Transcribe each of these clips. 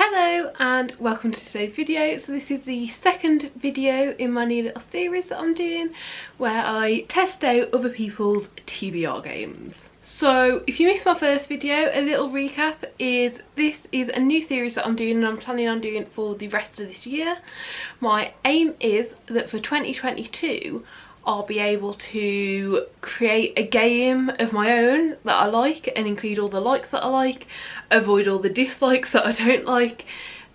Hello and welcome to today's video. So this is the second video in my new little series that I'm doing where I test out other people's TBR games. So if you missed my first video, a little recap is this is a new series that I'm doing and I'm planning on doing for the rest of this year. My aim is that for 2022 I'll be able to create a game of my own that I like and include all the likes that I like, avoid all the dislikes that I don't like,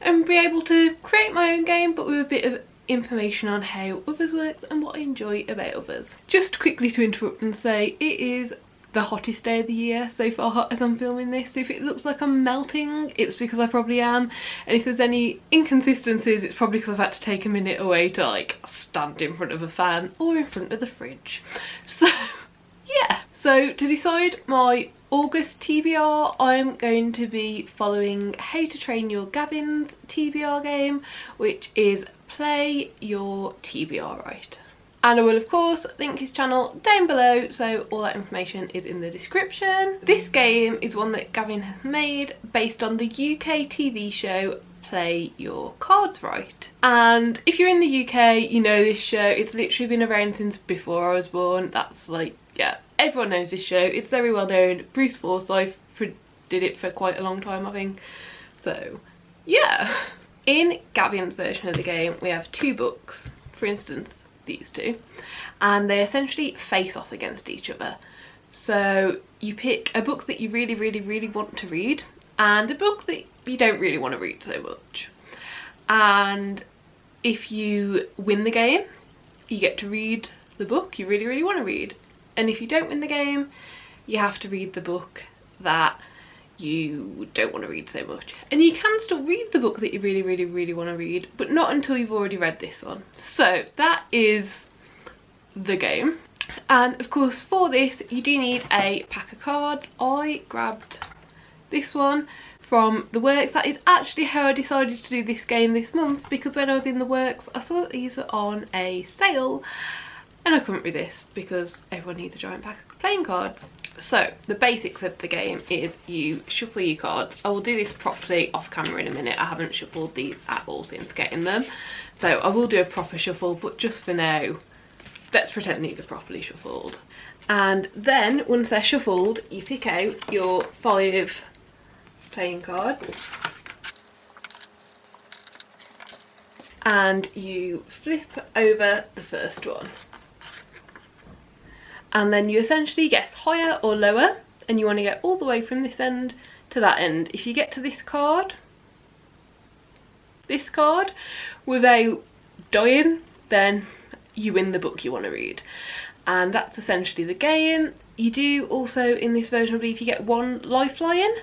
and be able to create my own game but with a bit of information on how others work and what I enjoy about others. Just quickly to interrupt and say it is the hottest day of the year so far as I'm filming this, so if it looks like I'm melting it's because I probably am, and if there's any inconsistencies it's probably because I've had to take a minute away to like stand in front of a fan or in front of the fridge. So yeah, so to decide my August TBR I'm going to be following How to Train Your Gavin's TBR game, which is Play Your TBR Right. And I will of course link his channel down below, so all that information is in the description. This game is one that Gavin has made based on the UK TV show Play Your Cards Right. And if you're in the UK, you know this show. It's literally been around since before I was born. That's like, yeah, everyone knows this show. It's very well known. Bruce Forsyth did it for quite a long time, I think. So yeah. In Gavin's version of the game we have two books, for instance these two, and they essentially face off against each other. So you pick a book that you really want to read and a book that you don't really want to read so much, and if you win the game you get to read the book you really want to read, and if you don't win the game you have to read the book that you don't want to read so much. And you can still read the book that you really want to read, but not until you've already read this one. So that is the game. And of course for this you do need a pack of cards. I grabbed this one from the works. That is actually how I decided to do this game this month, because when I was in the works I saw that these were on a sale and I couldn't resist because everyone needs a giant pack of playing cards. So the basics of the game is you shuffle your cards. I will do this properly off camera in a minute. I haven't shuffled these at all since getting them, so I will do a proper shuffle, but just for now let's pretend these are properly shuffled. And then once they're shuffled you pick out your 5 playing cards and you flip over the first one. And then you essentially guess higher or lower, and you want to get all the way from this end to that end. If you get to this card without dying, then you win the book you want to read. And that's essentially the game. You do also, in this version I believe, you get 1 lifeline.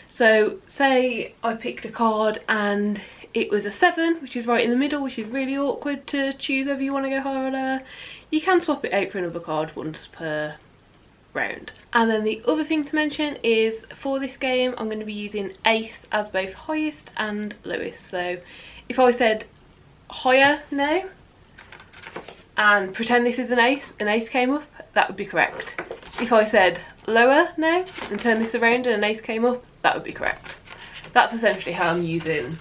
So say I picked a card and it was a 7, which is right in the middle, which is really awkward to choose whether you want to go higher or lower. You can swap it out for another card once per round. And then the other thing to mention is for this game I'm going to be using ace as both highest and lowest. So if I said higher now and pretend this is an ace came up, that would be correct. If I said lower now and turn this around and an ace came up, that would be correct. That's essentially how I'm using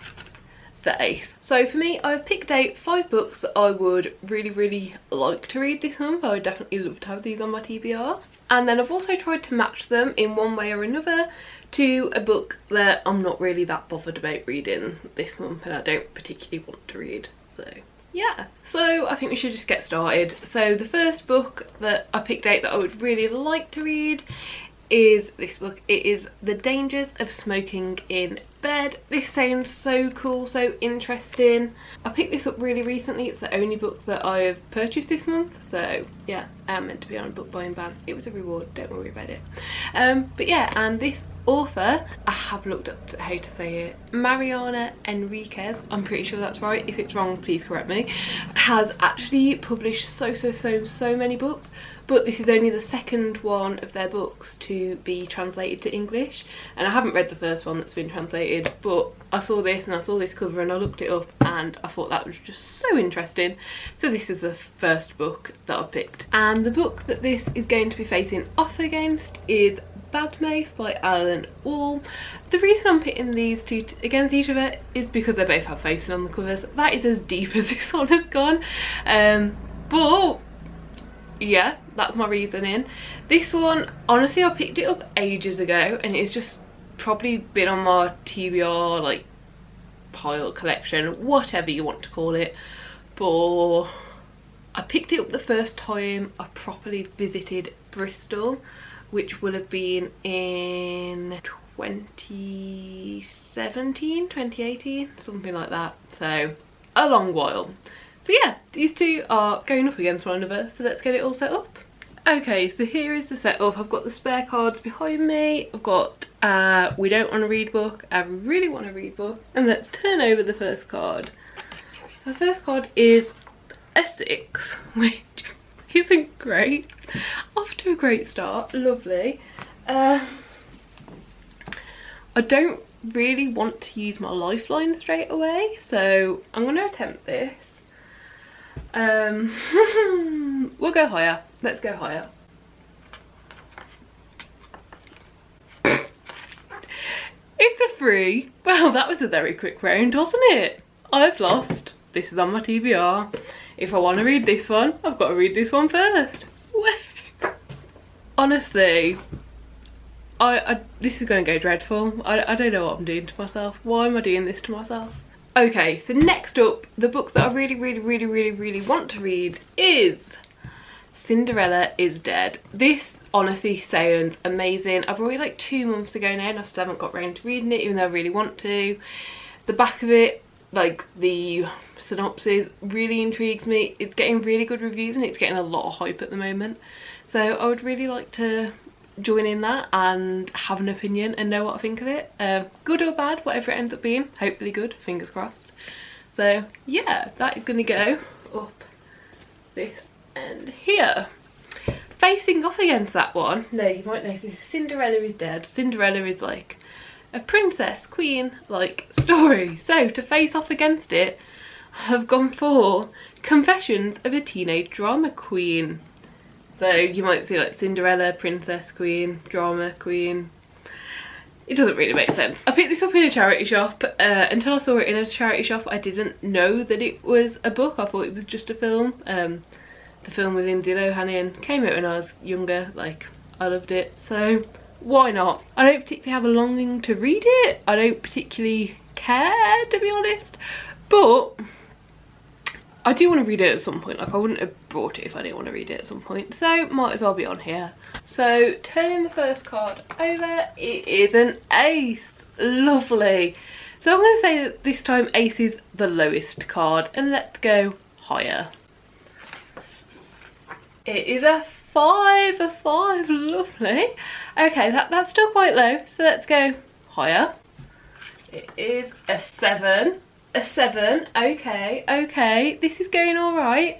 the ace. So for me I've picked out 5 books that I would really like to read this month. I would definitely love to have these on my TBR. And then I've also tried to match them in one way or another to a book that I'm not really that bothered about reading this month and I don't particularly want to read. So yeah, so I think we should just get started. So the first book that I picked out that I would really like to read is this book. It is The Dangers of Smoking in Bed. This sounds so cool, so interesting. I picked this up really recently. It's the only book that I've purchased this month, so yeah, I am meant to be on a book buying ban. It was a reward, don't worry about it. But yeah, and this author, I have looked up how to say it, Mariana Enriquez, I'm pretty sure that's right. If it's wrong please correct me, has actually published so many books, but this is only the second one of their books to be translated to English, and I haven't read the first one that's been translated, but I saw this and I saw this cover and I looked it up and I thought that was just so interesting, so this is the first book that I've picked. And the book that this is going to be facing off against is Bad Mouth by Alan Wall. The reason I'm putting these two against each other is because they both have faces on the covers. That is as deep as this one has gone. But yeah, that's my reasoning. This one, honestly, I picked it up ages ago and it's just probably been on my TBR like pile, collection, whatever you want to call it. But I picked it up the first time I properly visited Bristol, which would have been in 2017, 2018, something like that. So a long while. So yeah, these two are going up against one another, so let's get it all set up. Okay, so here is the setup. I've got the spare cards behind me. I've got We Don't Want to Read book, I Really Want to Read book, and let's turn over the first card. So the first card is a 6, which isn't great. Off to a great start, lovely. I don't really want to use my lifeline straight away, so I'm going to attempt this. We'll go higher. Let's go higher. It's a 3. Well, that was a very quick round, wasn't it? I've lost. This is on my TBR. If I want to read this one, I've got to read this one first. Honestly, this is going to go dreadful. I don't know what I'm doing to myself. Why am I doing this to myself? Okay, so next up, the books that I really want to read is Cinderella is Dead. This honestly sounds amazing. I've already like 2 months ago now and I still haven't got round to reading it, even though I really want to. The back of it, like the synopsis, really intrigues me. It's getting really good reviews and it's getting a lot of hype at the moment. So I would really like to join in that and have an opinion and know what I think of it. Good or bad, whatever it ends up being. Hopefully good, fingers crossed. So yeah, that is going to go up this end here. Facing off against that one, no, you might notice Cinderella is Dead. Cinderella is like a princess, queen like story. So to face off against it, I've gone for Confessions of a Teenage Drama Queen. So you might see like Cinderella, princess, queen, drama, queen. It doesn't really make sense. I picked this up in a charity shop. Until I saw it in a charity shop, I didn't know that it was a book. I thought it was just a film. The film with Lindsay Lohan in came out when I was younger. Like, I loved it. So why not? I don't particularly have a longing to read it. I don't particularly care, to be honest. But I do want to read it at some point. Like, I wouldn't have brought it if I didn't want to read it at some point. So might as well be on here. So turning the first card over, it is an ace. Lovely. So I'm going to say that this time ace is the lowest card, and let's go higher. It is a 5, lovely. Okay, that's still quite low, so let's go higher. It is a 7. A 7, okay, this is going all right.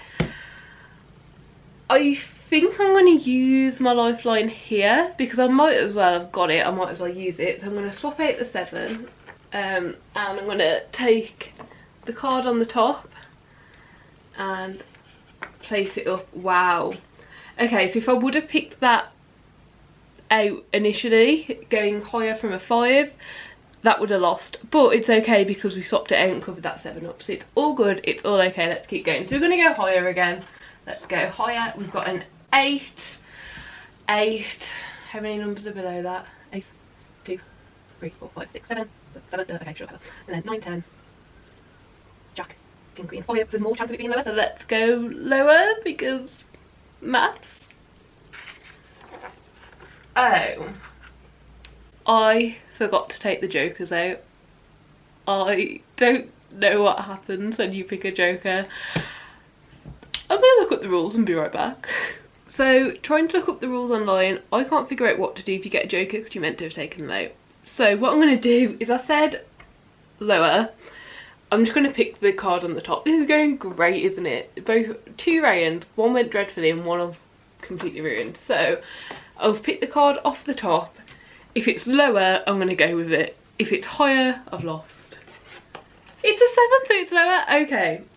I think I'm going to use my lifeline here because I might as well have got it. I might as well use it. So I'm going to swap out the 7 and I'm going to take the card on the top and place it up. Wow. Okay, so if I would have picked that out initially, going higher from a 5, that would have lost, but it's okay because we swapped it out and covered that 7 up, so it's all good, it's all okay. Let's keep going. So we're going to go higher again. Let's go higher. We've got an 8. How many numbers are below that? 8, 2, 3, 4, 5, 6, 7. Okay, sure. And then 9, 10. Jack, king, queen, 5. There's more chance of it being lower, so let's go lower because maths. Oh, I forgot to take the jokers out. I don't know what happens when you pick a joker. I'm gonna look up the rules and be right back. So trying to look up the rules online, I can't figure out what to do if you get a joker because you're meant to have taken them out. So what I'm gonna do is, I said lower, I'm just gonna pick the card on the top. This is going great, isn't it? Both 2 rounds, one went dreadfully and one I've completely ruined. So I'll pick the card off the top. If it's lower, I'm going to go with it. If it's higher, I've lost. It's a 7, so it's lower.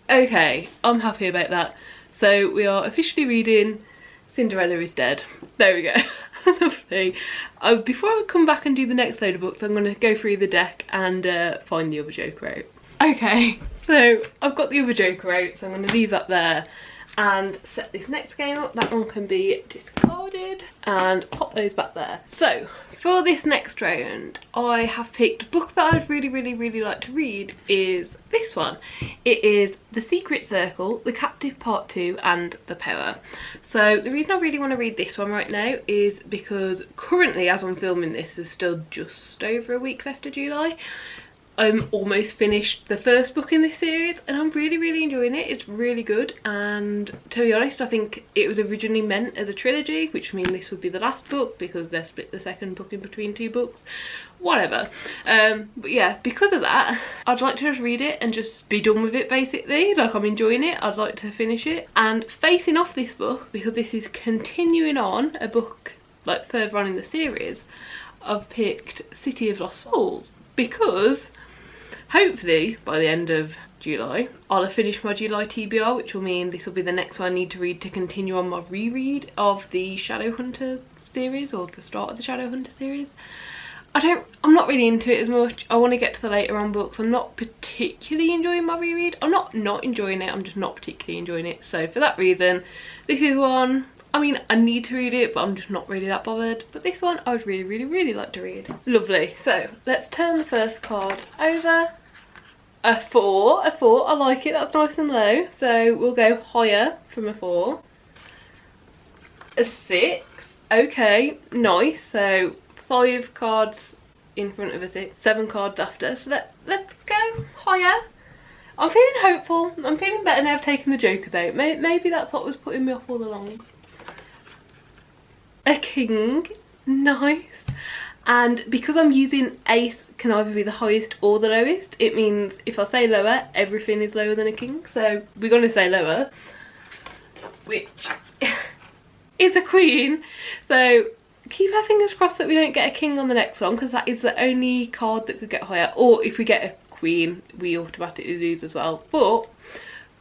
Okay, I'm happy about that. So we are officially reading Cinderella is Dead. There we go. Lovely. Before I come back and do the next load of books, I'm going to go through the deck and find the other Joker out. Okay, so I've got the other Joker out, so I'm going to leave that there and set this next game up. That one can be discarded and pop those back there. So for this next round, I have picked a book that I'd really like to read is this one. It is The Secret Circle, The Captive Part 2 and The Power. So the reason I really want to read this one right now is because currently, as I'm filming this, there's still just over a week left of July. I'm almost finished the first book in this series and I'm really enjoying it. It's really good, and to be honest, I think it was originally meant as a trilogy, which means this would be the last book because they split the second book in between 2 books. Whatever. But yeah, because of that, I'd like to just read it and just be done with it basically. Like, I'm enjoying it, I'd like to finish it. And facing off this book, because this is continuing on a book like further on in the series, I've picked City of Lost Souls because hopefully by the end of July I'll have finished my July TBR, which will mean this will be the next one I need to read to continue on my reread of the Shadowhunter series, or the start of the Shadowhunter series. I'm not really into it as much. I want to get to the later on books. I'm not particularly enjoying my reread. I'm not enjoying it, I'm just not particularly enjoying it. So for that reason, this is one, I mean, I need to read it, but I'm just not really that bothered. But this one I would really like to read. Lovely. So let's turn the first card over. A 4, I like it, that's nice and low. So we'll go higher from a 4. A 6, okay, nice. So 5 cards in front of a 6, 7 cards after. So let's go higher. I'm feeling hopeful. I'm feeling better now I've taken the Jokers out. Maybe that's what was putting me off all along. A king, nice. And because I'm using ace can either be the highest or the lowest, it means if I say lower, everything is lower than a king. So we're going to say lower, which is a queen. So keep our fingers crossed that we don't get a king on the next one, because that is the only card that could get higher. Or if we get a queen, we automatically lose as well. But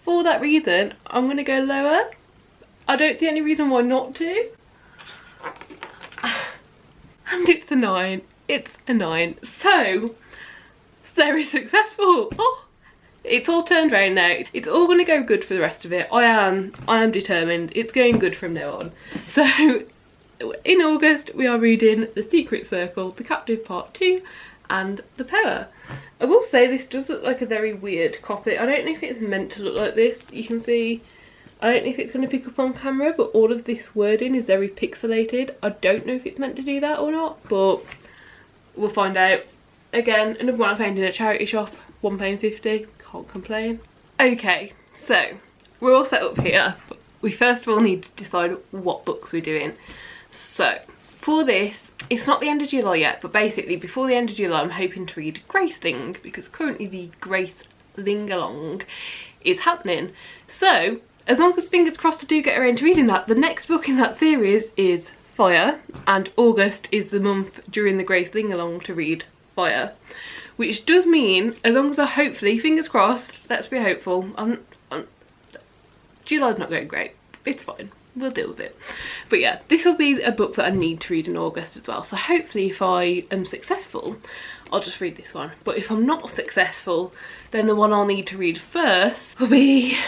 for that reason, I'm going to go lower. I don't see any reason why not to. And it's a 9. It's a 9. So, very successful. Oh, it's all turned around now. It's all going to go good for the rest of it. I am determined. It's going good from now on. So, in August, we are reading The Secret Circle, The Captive Part 2 and The Power. I will say this does look like a very weird copy. I don't know if it's meant to look like this. You can see, I don't know if it's going to pick up on camera, but all of this wording is very pixelated. I don't know if it's meant to do that or not, but we'll find out. Again, another one I found in a charity shop, £1.50, can't complain. Okay, so we're all set up here, but we first of all need to decide what books we're doing. So for this, it's not the end of July yet, but basically before the end of July I'm hoping to read Graceling, because currently the Graceling along is happening. So as long as, fingers crossed, I do get around to reading that, the next book in that series is Fire, and August is the month during the Graceling along to read Fire, which does mean, as long as I hopefully, fingers crossed, let's be hopeful, July's not going great, it's fine, we'll deal with it. But yeah, this will be a book that I need to read in August as well, so hopefully if I am successful, I'll just read this one. But if I'm not successful, then the one I'll need to read first will be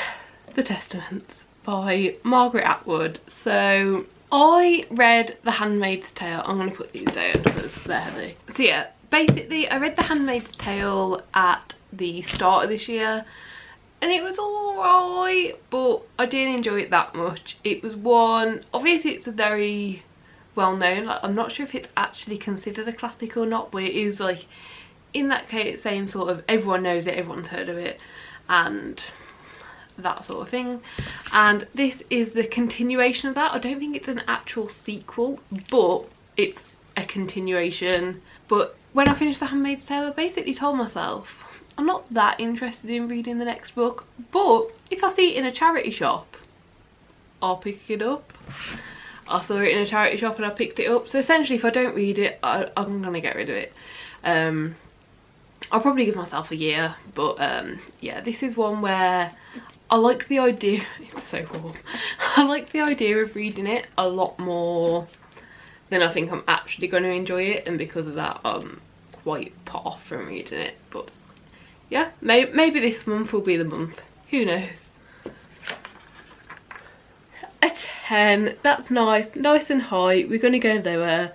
The Testaments by Margaret Atwood. So I read The Handmaid's Tale. I'm going to put these down because they're heavy. So yeah, basically I read The Handmaid's Tale at the start of this year and it was alright, but I didn't enjoy it that much. It was one, obviously it's a very well known, like I'm not sure if it's actually considered a classic or not, but it is, like, in that case, same sort of, everyone knows it, everyone's heard of it and that sort of thing. And this is the continuation of that. I don't think it's an actual sequel, but it's a continuation. But when I finished The Handmaid's Tale, I basically told myself I'm not that interested in reading the next book, but if I see it in a charity shop, I'll pick it up. I saw it in a charity shop and I picked it up. So essentially, if I don't read it, I'm gonna get rid of it. I'll probably give myself a year, but yeah, this is one where I like the idea, it's so warm, I like the idea of reading it a lot more then I think I'm actually going to enjoy it, and because of that I'm quite put off from reading it. But yeah, maybe this month will be the month, who knows. A 10, that's nice and high. We're going to go lower.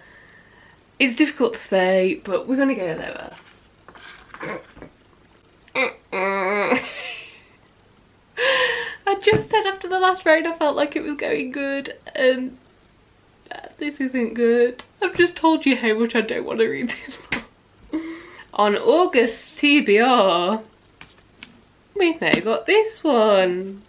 It's difficult to say, but we're going to go lower. I just said after the last round I felt like it was going good, and this isn't good. I've just told you how much I don't want to read this book. On August TBR, we've now got this one.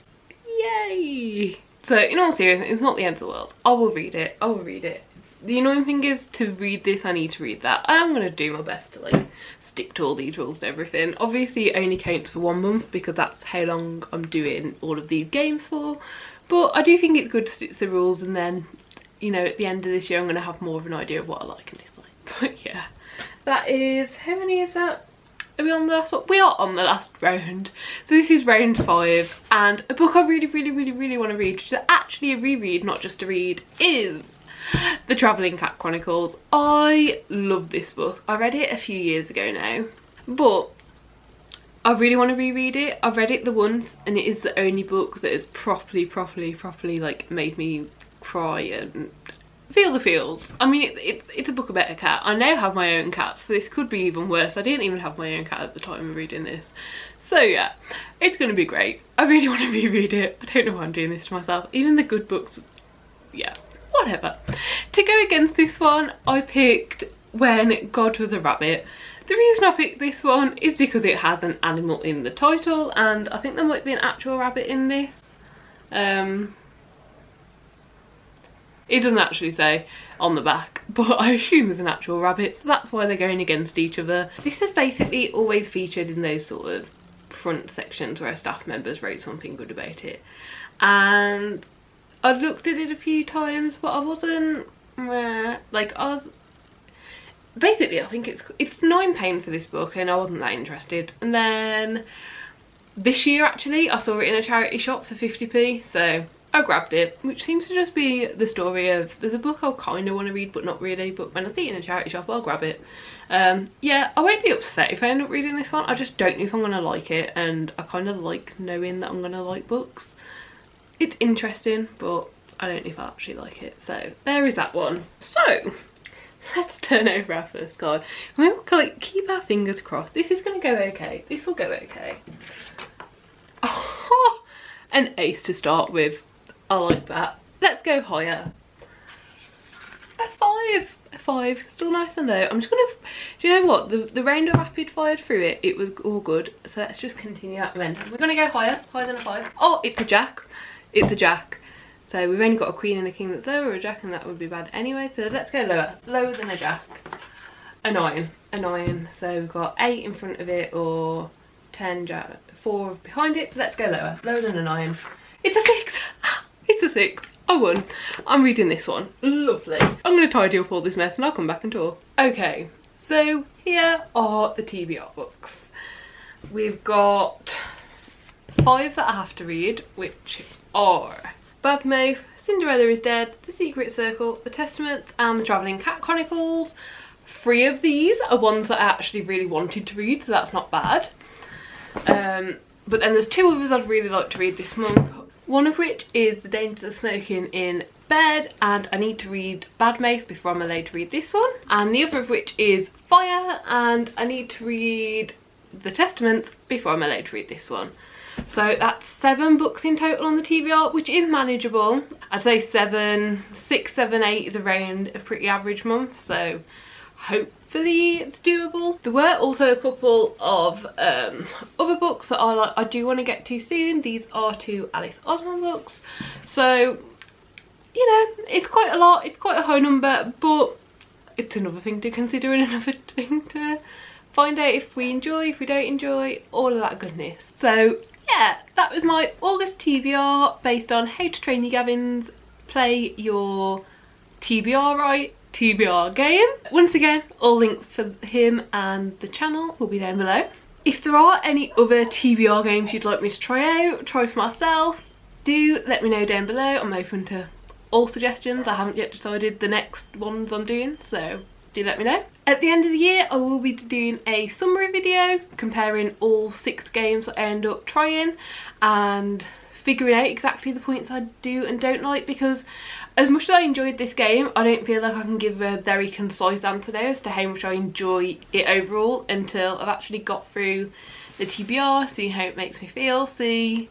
Yay! So in all seriousness, it's not the end of the world. I will read it. I will read it. The annoying thing is, to read this I need to read that. I am going to do my best to like stick to all these rules and everything. Obviously it only counts for 1 month because that's how long I'm doing all of these games for. But I do think it's good to stick to the rules, and then, you know, at the end of this year I'm going to have more of an idea of what I like and dislike. But yeah, that is, how many is that? Are we on the last one? We are on the last round. So this is round 5, and a book I really want to read, which is actually a reread, not just a read, is The Travelling Cat Chronicles. I love this book. I read it a few years ago now, but I really want to reread it. I've read it the once, and it is the only book that has properly like made me cry and feel the feels. I mean, it's a book about a cat. I now have my own cat, so this could be even worse. I didn't even have my own cat at the time of reading this. So yeah, it's going to be great. I really want to reread it. I don't know why I'm doing this to myself. Even the good books, yeah, whatever. To go against this one, I picked When God Was a Rabbit. The reason I picked this one is because it has an animal in the title, and I think there might be an actual rabbit in this. It doesn't actually say on the back, but I assume there's an actual rabbit, so that's why they're going against each other. This is basically always featured in those sort of front sections where staff members wrote something good about it. And I've looked at it a few times, but I wasn't, basically I think it's £9 for this book, and I wasn't that interested. And then this year actually I saw it in a charity shop for 50p, so I grabbed it, which seems to just be the story of, there's a book I kind of want to read but not really, but when I see it in a charity shop I'll grab it. Yeah, I won't be upset if I end up reading this one. I just don't know if I'm going to like it, and I kind of like knowing that I'm going to like books. It's interesting, but I don't know if I actually like it. So there is that one. So let's turn over our first card. We'll like keep our fingers crossed. This is going to go okay. This will go okay. Oh, an ace to start with. I like that. Let's go higher. A 5. A 5. Still nice and low. I'm just gonna, do you know what? The round of rapid fired through it, it was all good. So let's just continue that momentum. We're gonna go higher. Higher than a 5. Oh, it's a jack. It's a jack. So we've only got a queen and a king that's lower, or a jack, and that would be bad anyway. So let's go lower. Lower than a jack. A 9. A 9. So we've got 8 in front of it, or 10 jack, 4 behind it. So let's go lower. Lower than a 9. It's a 6. It's a 6. I won. I'm reading this one. Lovely. I'm going to tidy up all this mess and I'll come back and talk. Okay, so here are the TBR books. We've got 5 that I have to read, which are Badmouth, Cinderella is Dead, The Secret Circle, The Testaments, and The Travelling Cat Chronicles. 3 of these are ones that I actually really wanted to read, so that's not bad. But then there's 2 others I'd really like to read this month. One of which is The Dangers of Smoking in Bed, and I need to read Badmouth before I'm allowed to read this one. And the other of which is Fire, and I need to read The Testaments before I'm allowed to read this one. So that's 7 books in total on the TBR, which is manageable. I'd say 6, 7, 8 is around a pretty average month, so hopefully it's doable. There were also a couple of other books that I do want to get to soon. These are 2 Alice Osman books, so you know, it's quite a lot, it's quite a high number, but it's another thing to consider and another thing to find out if we enjoy, if we don't enjoy, all of that goodness. So yeah, that was my August TBR based on How to Train Your Gavin's Play Your TBR Right TBR game. Once again, all links for him and the channel will be down below. If there are any other TBR games you'd like me to try out, try for myself, do let me know down below. I'm open to all suggestions. I haven't yet decided the next ones I'm doing, so do let me know. At the end of the year I will be doing a summary video comparing all 6 games that I end up trying and figuring out exactly the points I do and don't like, because as much as I enjoyed this game, I don't feel like I can give a very concise answer now as to how much I enjoy it overall until I've actually got through the TBR, see how it makes me feel, see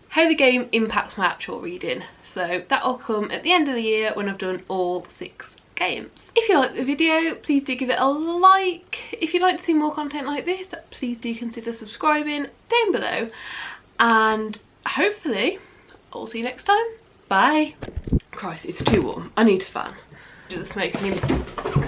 how the game impacts my actual reading. So that'll come at the end of the year when I've done all 6 games. If you liked the video, please do give it a like. If you'd like to see more content like this, please do consider subscribing down below, and hopefully I'll see you next time. Bye. Christ, it's too warm. I need a fan. Just smoking in